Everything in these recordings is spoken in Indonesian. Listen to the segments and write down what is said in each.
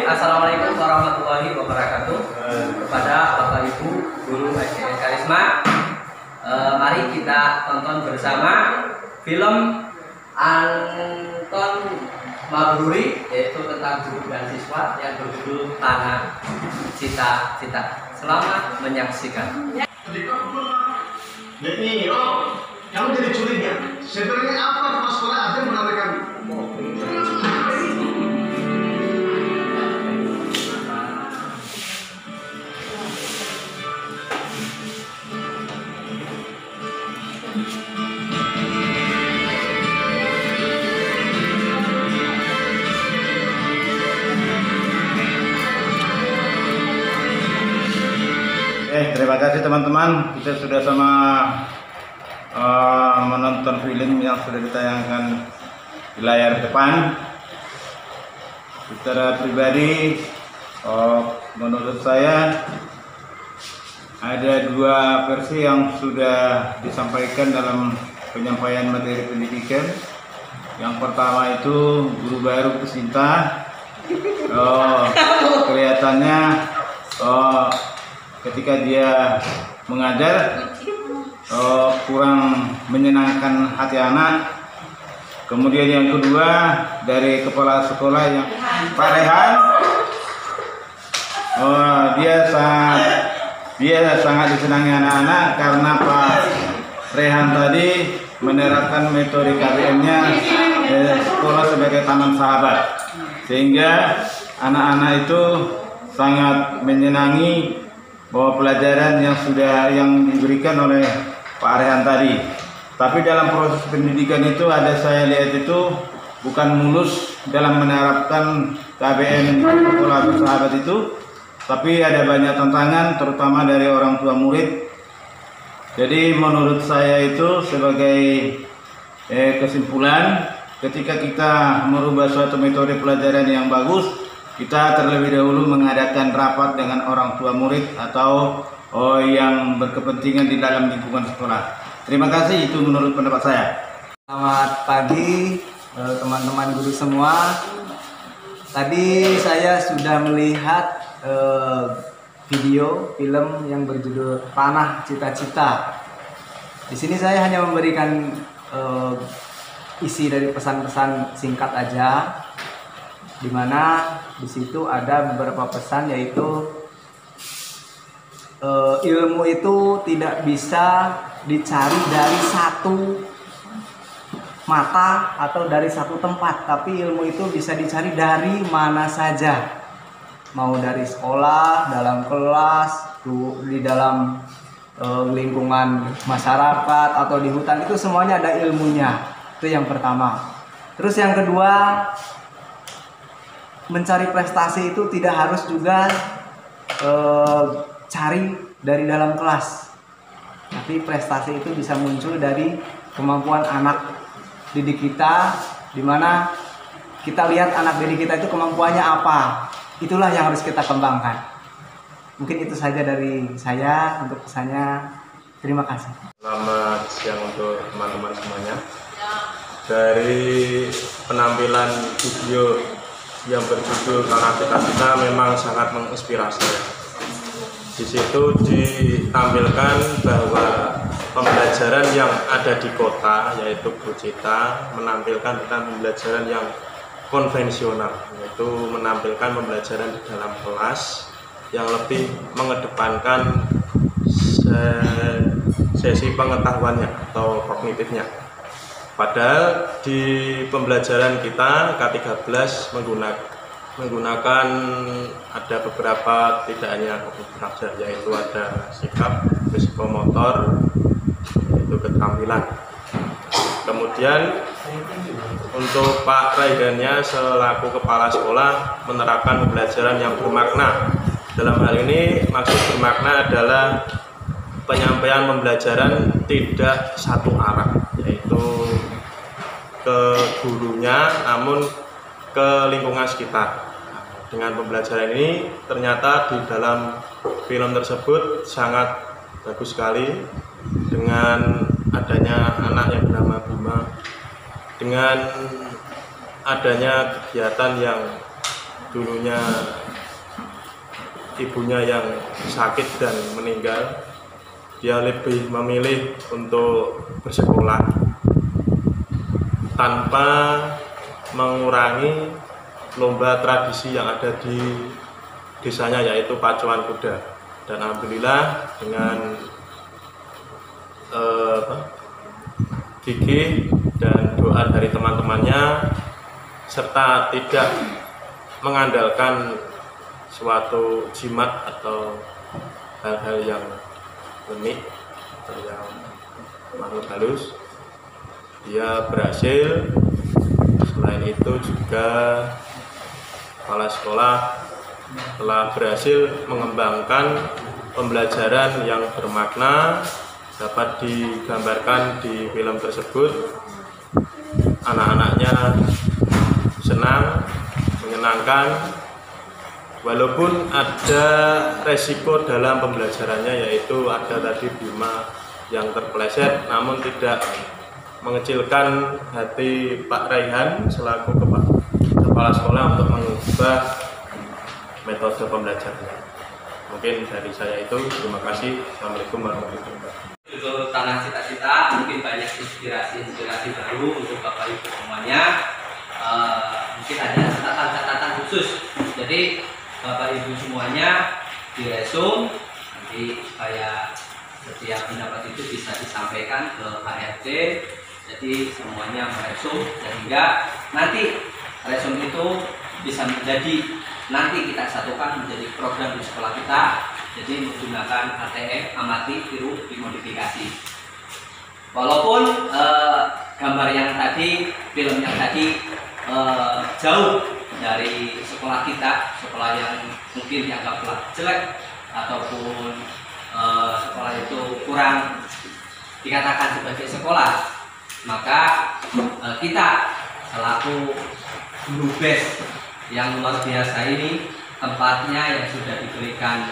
Assalamualaikum warahmatullahi wabarakatuh. Kepada Bapak Ibu Guru SDN Karisma, mari kita tonton bersama film Anton Mabruri, yaitu tentang guru dan siswa yang berjudul Tanah Cita-Cita. Selamat menyaksikan. Jadi, kamu jadi curiga. Sebenarnya apa pas sekolah ada menarik kami? Terima kasih teman-teman, kita sudah sama menonton film yang sudah ditayangkan di layar depan. Secara pribadi, menurut saya ada dua versi yang sudah disampaikan dalam penyampaian materi pendidikan. Yang pertama itu guru baru pecinta, kelihatannya ketika dia mengajar kurang menyenangkan hati anak. Kemudian yang kedua dari kepala sekolah yang Pak Rehan, dia sangat disenangi anak-anak karena Pak Rehan tadi menerapkan metode KBM-nya sekolah sebagai taman sahabat, sehingga anak-anak itu sangat menyenangi bahwa pelajaran yang diberikan oleh Pak Rehan tadi. Tapi dalam proses pendidikan itu saya lihat itu bukan mulus dalam menerapkan KBM sekolah bersahabat itu, tapi ada banyak tantangan terutama dari orang tua murid. Jadi menurut saya itu sebagai kesimpulan, ketika kita merubah suatu metode pelajaran yang bagus, kita terlebih dahulu mengadakan rapat dengan orang tua murid atau yang berkepentingan di dalam lingkungan sekolah. Terima kasih, itu menurut pendapat saya. Selamat pagi teman-teman guru semua. Tadi saya sudah melihat video film yang berjudul Tanah Cita-Cita. Di sini saya hanya memberikan isi dari pesan-pesan singkat aja, di mana di situ ada beberapa pesan, yaitu ilmu itu tidak bisa dicari dari satu mata atau dari satu tempat, tapi ilmu itu bisa dicari dari mana saja, mau dari sekolah, dalam kelas, di dalam lingkungan masyarakat atau di hutan, itu semuanya ada ilmunya. Itu yang pertama. Terus yang kedua, mencari prestasi itu tidak harus juga cari dari dalam kelas, tapi prestasi itu bisa muncul dari kemampuan anak didik kita, dimana kita lihat anak didik kita itu kemampuannya apa, itulah yang harus kita kembangkan. Mungkin itu saja dari saya untuk pesannya. Terima kasih. Selamat siang untuk teman-teman semuanya. Dari penampilan video yang berjudul Tanah Cita-Cita memang sangat menginspirasi. Di situ ditampilkan bahwa pembelajaran yang ada di kota, yaitu Bu Cita, menampilkan tentang pembelajaran yang konvensional, yaitu menampilkan pembelajaran di dalam kelas yang lebih mengedepankan sesi pengetahuannya atau kognitifnya. Padahal di pembelajaran kita K13 menggunakan ada beberapa, tidak hanya kognitif saja, yaitu ada sikap, psikomotor, yaitu keterampilan. Kemudian untuk Pak Raidannya selaku kepala sekolah menerapkan pembelajaran yang bermakna. Dalam hal ini maksud bermakna adalah penyampaian pembelajaran tidak satu arah, yaitu ke gurunya namun ke lingkungan sekitar. Dengan pembelajaran ini ternyata di dalam film tersebut sangat bagus sekali, dengan adanya anak yang bernama Bima, dengan adanya kegiatan yang dulunya ibunya yang sakit dan meninggal, dia lebih memilih untuk bersekolah tanpa mengurangi lomba tradisi yang ada di desanya, yaitu pacuan kuda. Dan alhamdulillah dengan gigih dan doa dari teman-temannya serta tidak mengandalkan suatu jimat atau hal-hal yang unik atau yang makhluk halus, dia berhasil. Selain itu juga kepala sekolah telah berhasil mengembangkan pembelajaran yang bermakna, dapat digambarkan di film tersebut. Anak-anaknya senang, menyenangkan, walaupun ada resiko dalam pembelajarannya, yaitu ada tadi Bima yang terpeleset, namun tidak mengecilkan hati Pak Raihan selaku kepala sekolah untuk mengubah metode pembelajarannya. Mungkin dari saya itu, terima kasih. Assalamualaikum warahmatullahi wabarakatuh. Untuk tanah cita-cita, mungkin banyak inspirasi baru untuk Bapak Ibu semuanya. Mungkin ada catatan-catatan khusus. Jadi Bapak Ibu semuanya diresum nanti supaya setiap pendapat itu bisa disampaikan ke HRD. Jadi semuanya meresum sehingga nanti resum itu bisa menjadi, nanti kita satukan menjadi program di sekolah kita. Jadi menggunakan ATM, amati, tiru, dimodifikasi. Walaupun gambar yang tadi, film yang tadi jauh dari sekolah kita, sekolah yang mungkin dianggaplah jelek ataupun sekolah itu kurang dikatakan sebagai sekolah, maka kita selaku guru BES yang luar biasa ini, tempatnya yang sudah diberikan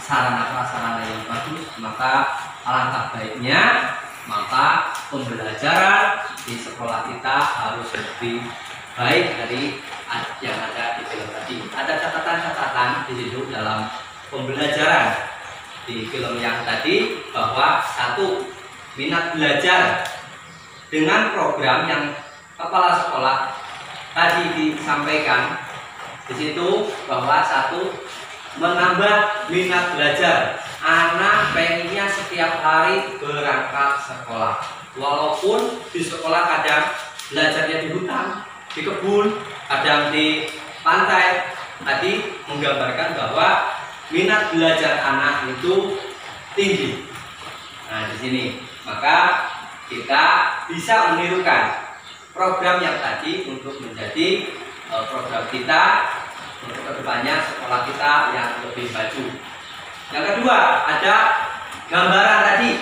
sarana prasarana yang bagus, maka alangkah baiknya maka pembelajaran di sekolah kita harus lebih baik dari yang ada di film tadi. Ada catatan-catatan di situ dalam pembelajaran di film yang tadi, bahwa satu, minat belajar dengan program yang kepala sekolah tadi disampaikan di situ, bahwa satu, menambah minat belajar. Anak pengennya setiap hari berangkat sekolah, walaupun di sekolah kadang belajarnya di hutan, di kebun, kadang di pantai. Tadi menggambarkan bahwa minat belajar anak itu tinggi. Nah, di sini maka kita bisa menirukan program yang tadi untuk menjadi program kita untuk kedepannya sekolah kita yang lebih maju. Yang kedua, ada gambaran tadi,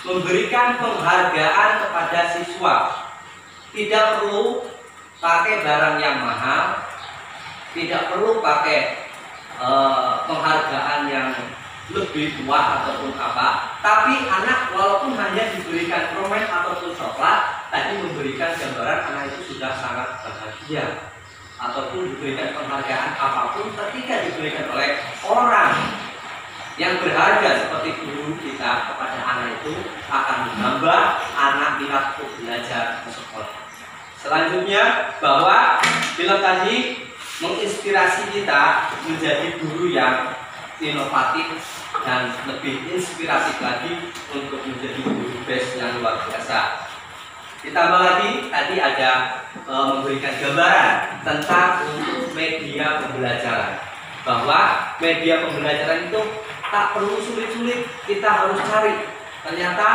memberikan penghargaan kepada siswa. Tidak perlu pakai barang yang mahal, tidak perlu pakai penghargaan yang lebih tua ataupun apa, tapi anak walaupun hanya diberikan permen ataupun coklat, tadi memberikan gambaran anak itu sudah sangat bahagia, ataupun diberikan penghargaan apapun ketika diberikan oleh orang yang berharga seperti guru kita kepada anak itu, akan menambah anak minat untuk belajar di sekolah. Selanjutnya, bahwa film tadi menginspirasi kita menjadi guru yang inovatif dan lebih inspiratif lagi untuk menjadi guru BES yang luar biasa. Ditambah lagi tadi ada memberikan gambaran tentang untuk media pembelajaran, bahwa media pembelajaran itu tak perlu sulit-sulit kita harus cari. Ternyata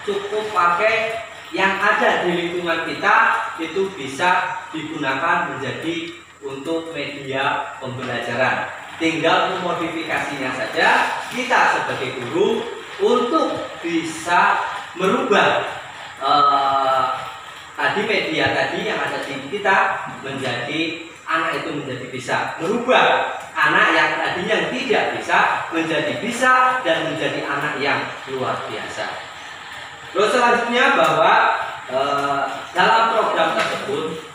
cukup pakai yang ada di lingkungan kita, itu bisa digunakan menjadi untuk media pembelajaran. Tinggal memodifikasinya saja kita sebagai guru untuk bisa merubah tadi media tadi yang ada di kita menjadi anak itu menjadi bisa merubah anak yang tadinya tidak bisa menjadi bisa dan menjadi anak yang luar biasa. Terus selanjutnya bahwa dalam program tersebut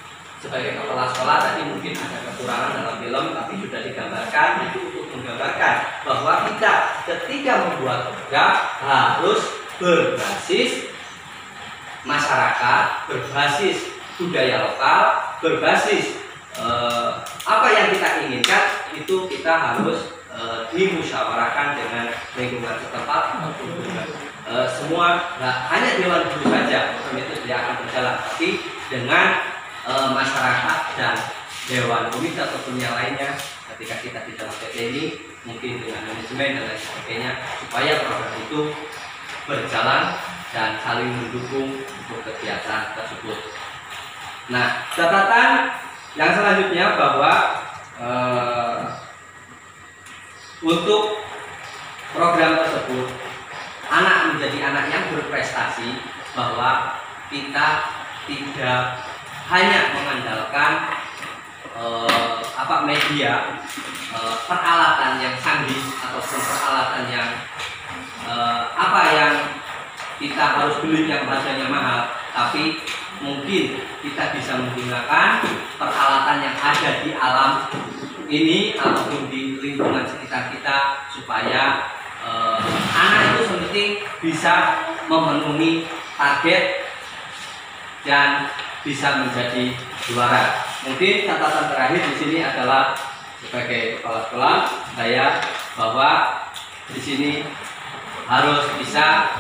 sebagai kepala sekolah tadi mungkin ada kekurangan dalam film, tapi sudah digambarkan itu untuk menggambarkan bahwa kita ketika membuat program harus berbasis masyarakat, berbasis budaya lokal, berbasis apa yang kita inginkan itu kita harus dimusyawarahkan dengan lingkungan setempat ataupun dengan semua, hanya dewan guru saja itu tidak akan berjalan, tapi dengan masyarakat dan dewan komite ataupun yang lainnya ketika kita di dalam PT ini mungkin dengan manajemen dan lain sebagainya supaya program itu berjalan dan saling mendukung untuk kegiatan tersebut. Nah, catatan yang selanjutnya bahwa untuk program tersebut anak menjadi anak yang berprestasi, bahwa kita tidak hanya mengandalkan media, peralatan yang canggih ataupun peralatan yang yang kita harus beli yang harganya mahal, tapi mungkin kita bisa menggunakan peralatan yang ada di alam ini ataupun di lingkungan sekitar kita supaya anak itu seperti bisa memenuhi target dan bisa menjadi juara. Mungkin catatan terakhir di sini adalah sebagai kepala sekolah saya bahwa di sini harus bisa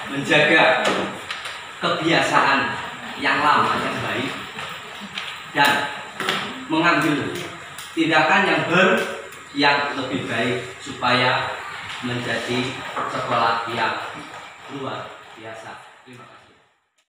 menjaga kebiasaan yang lama yang baik dan mengambil tindakan yang lebih baik supaya menjadi sekolah yang luar biasa. Terima kasih.